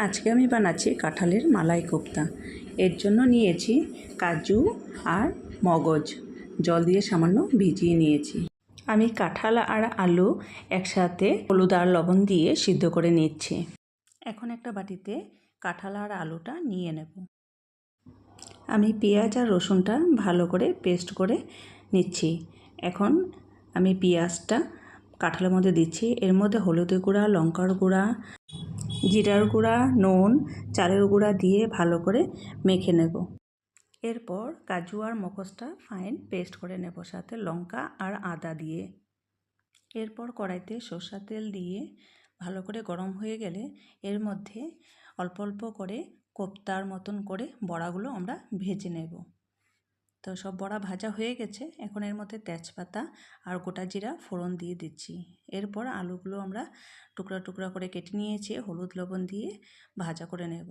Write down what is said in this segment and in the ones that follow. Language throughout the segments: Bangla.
আজকে আমি বানাচ্ছি কাঁঠালের মালাই কোপ্তা। এর জন্য নিয়েছি কাজু আর মগজ, জল দিয়ে সামান্য ভিজিয়ে নিয়েছি। আমি কাঁঠাল আর আলু একসাথে হলুদ আর লবণ দিয়ে সিদ্ধ করে নিচ্ছি। এখন একটা বাটিতে কাঁঠাল আর আলুটা নিয়ে নেব। আমি পেঁয়াজ আর রসুনটা ভালো করে পেস্ট করে নিচ্ছি। এখন আমি পেঁয়াজটা কাঁঠালের মধ্যে দিচ্ছি। এর মধ্যে হলুদের গুঁড়া, লঙ্কার গুঁড়া, জিরার গুঁড়া, নুন, চালের গুঁড়া দিয়ে ভালো করে মেখে নেব। এরপর কাজু আর মগজটা ফাইন পেস্ট করে নেব, সাথে লঙ্কা আর আদা দিয়ে। এরপর কড়াইতে সরষের তেল দিয়ে ভালো করে গরম হয়ে গেলে এর মধ্যে অল্প অল্প করে কোপ্তার মতন করে বড়াগুলো আমরা ভেজে নেব। তো সব বড়া ভাজা হয়ে গেছে। এখন এর মধ্যে তেজপাতা আর গোটা জিরা ফোড়ন দিয়ে দিচ্ছি। এরপর আলুগুলো আমরা টুকরা টুকরা করে কেটে নিয়েছি, হলুদ লবণ দিয়ে ভাজা করে নেব।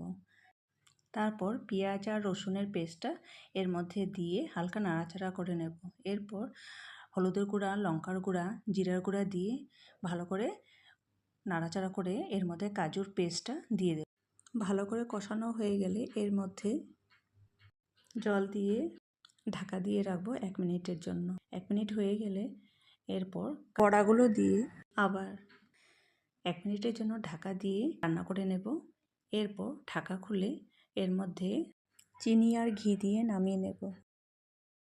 তারপর পেঁয়াজ আর রসুনের পেস্টটা এর মধ্যে দিয়ে হালকা নাড়াচাড়া করে নেব। এরপর হলুদের গুঁড়া, লঙ্কার গুঁড়া, জিরার গুঁড়া দিয়ে ভালো করে নাড়াচাড়া করে এর মধ্যে কাজুর পেস্টটা দিয়ে দেব। ভালো করে কষানো হয়ে গেলে এর মধ্যে জল দিয়ে ঢাকা দিয়ে রাখবো 1 মিনিটের জন্য। 1 মিনিট হয়ে গেলে এরপর বড়াগুলো দিয়ে আবার 1 মিনিটের জন্য ঢাকা দিয়ে রান্না করে নেব। এরপর ঢাকা খুলে এর মধ্যে চিনি আর ঘি দিয়ে নামিয়ে নেব।